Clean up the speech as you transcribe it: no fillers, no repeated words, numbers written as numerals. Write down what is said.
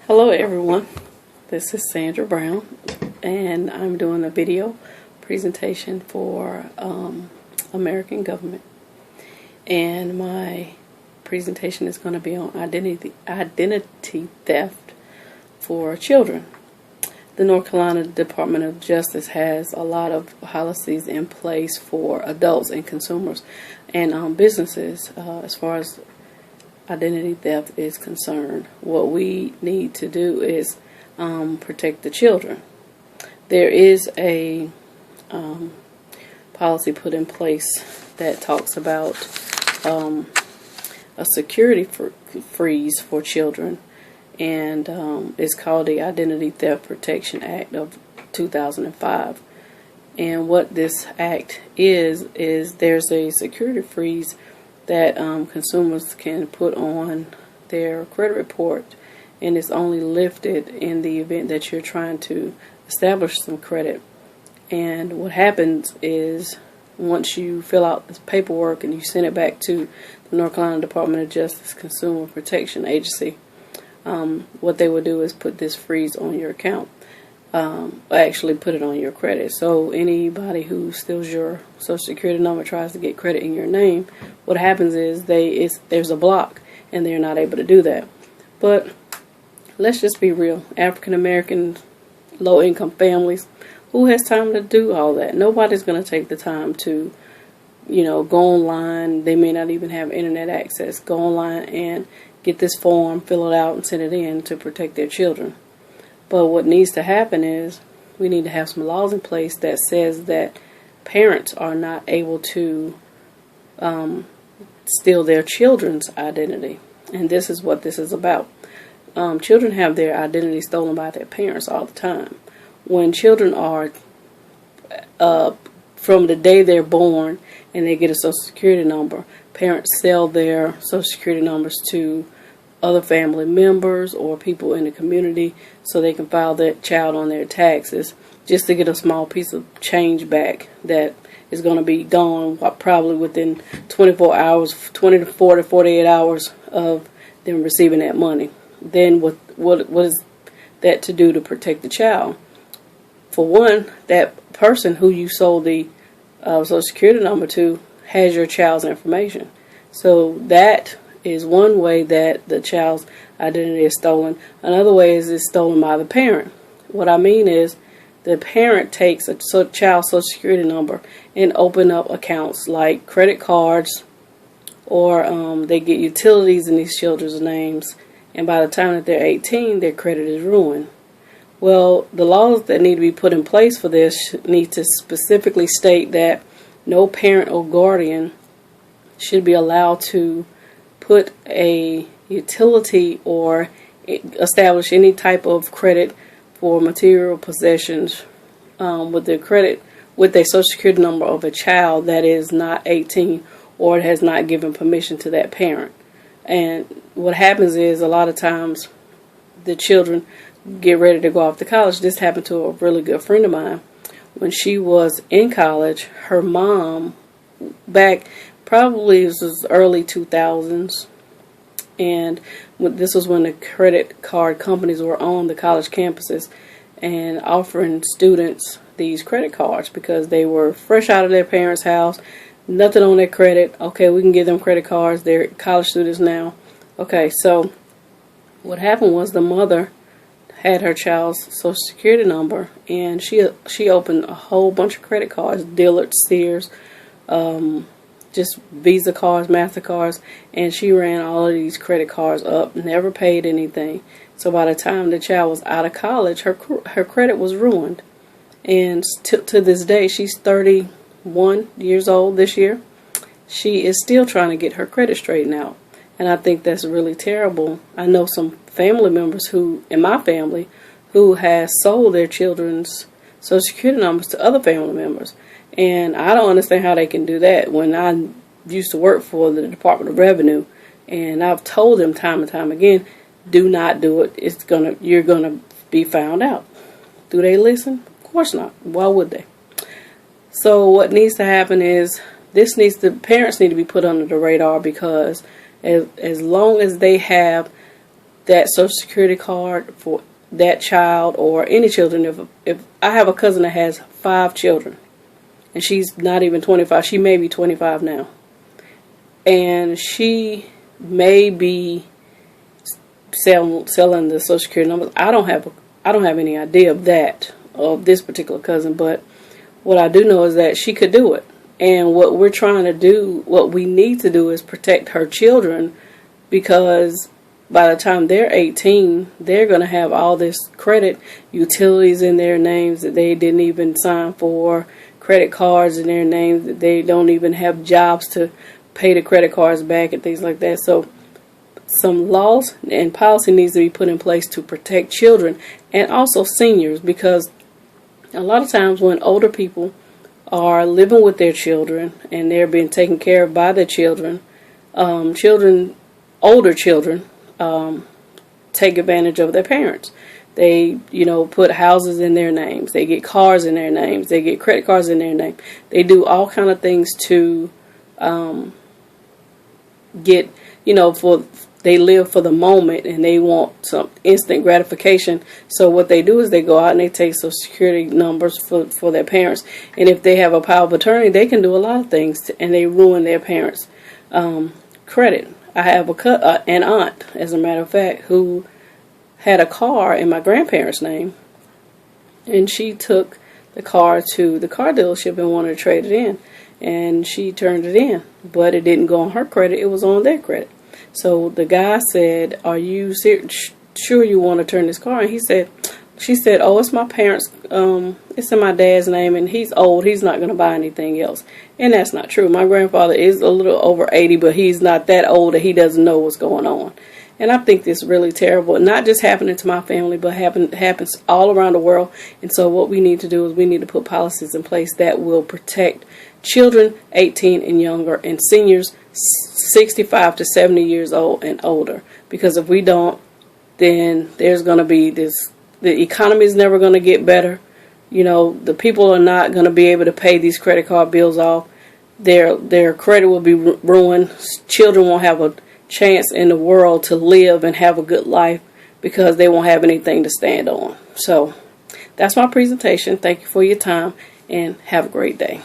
Hello everyone, this is Sandra Brown and I'm doing a video presentation for American government, and my presentation is going to be on identity theft for children. The North Carolina Department of Justice has a lot of policies in place for adults and consumers and businesses as far as identity theft is concerned. What we need to do is protect the children. There is a policy put in place that talks about a security freeze for children, and it's called the Identity Theft Protection Act of 2005. And what this act is there's a security freeze that consumers can put on their credit report, and it's only lifted in the event that you're trying to establish some credit. And what happens is, once you fill out this paperwork and you send it back to the North Carolina Department of Justice Consumer Protection Agency, what they will do is put this freeze on your account. Actually put it on your credit. So anybody who steals your social security number, tries to get credit in your name, what happens is there's a block and they're not able to do that. But let's just be real. African American low income families, who has time to do all that? Nobody's going to take the time to, go online. They may not even have internet access. Go online and get this form, fill it out, and send it in to protect their children. But what needs to happen is we need to have some laws in place that says that parents are not able to steal their children's identity. And this is what this is about. Children have their identity stolen by their parents all the time. When children are, from the day they're born and they get a social security number, parents sell their social security numbers to other family members or people in the community so they can file that child on their taxes, just to get a small piece of change back that is going to be gone probably within 24 hours, 24 to 48 hours of them receiving that money. Then what is that to do to protect the child? For one, that person who you sold the social security number to has your child's information. So that is one way that the child's identity is stolen. Another way is it's stolen by the parent. What I mean is the parent takes a child's social security number and open up accounts like credit cards, or they get utilities in these children's names, and by the time that they're 18, their credit is ruined. Well, the laws that need to be put in place for this need to specifically state that no parent or guardian should be allowed to put a utility or establish any type of credit for material possessions with a social security number of a child that is not 18 or has not given permission to that parent. And what happens is, a lot of times the children get ready to go off to college. This happened to a really good friend of mine. When she was in college, her mom, back probably this was early 2000s, and this was when the credit card companies were on the college campuses and offering students these credit cards because they were fresh out of their parents' house, nothing on their credit. Okay, we can give them credit cards. They're college students now. Okay, so what happened was the mother had her child's social security number, and she opened a whole bunch of credit cards, Dillard, Sears, just Visa cards, MasterCards, and she ran all of these credit cards up, never paid anything. So by the time the child was out of college, her credit was ruined. And to this day, she's 31 years old this year. She is still trying to get her credit straightened out. And I think that's really terrible. I know some family members in my family, who has sold their children's social security numbers to other family members. And I don't understand how they can do that when I used to work for the Department of Revenue, and I've told them time and time again, do not do it. You're gonna be found out. Do they listen? Of course not. Why would they? So what needs to happen is parents need to be put under the radar, because as long as they have that Social Security card for that child or any children. If I have a cousin that has 5 children, and she's not even 25, she may be 25 now, and she may be selling the Social Security numbers. I don't have any idea of this particular cousin, but what I do know is that she could do it. And what we're trying to do, what we need to do, is protect her children, because by the time they're 18, they're going to have all this credit, utilities in their names that they didn't even sign for, credit cards in their names that they don't even have jobs to pay the credit cards back and things like that. So some laws and policy needs to be put in place to protect children and also seniors, because a lot of times when older people are living with their children and they're being taken care of by their children, older children take advantage of their parents. They, put houses in their names. They get cars in their names. They get credit cards in their name. They do all kind of things to get, they live for the moment and they want some instant gratification. So what they do is they go out and they take Social Security numbers for their parents. And if they have a power of attorney, they can do a lot of things and they ruin their parents' credit. I have an aunt, as a matter of fact, who had a car in my grandparents' name, and she took the car to the car dealership and wanted to trade it in, and she turned it in, but it didn't go on her credit, it was on their credit. So the guy said, "Are you sure you want to turn this car?" And she said, "Oh, it's my parents, it's in my dad's name, and he's old, he's not going to buy anything else." And that's not true. My grandfather is a little over 80, but he's not that old that he doesn't know what's going on. And I think this is really terrible. Not just happening to my family, but happens all around the world. And so what we need to do is we need to put policies in place that will protect children 18 and younger and seniors 65 to 70 years old and older. Because if we don't, then there's going to be the economy is never going to get better. The people are not going to be able to pay these credit card bills off. Their credit will be ruined. Children won't have a chance in the world to live and have a good life because they won't have anything to stand on. So that's my presentation. Thank you for your time and have a great day.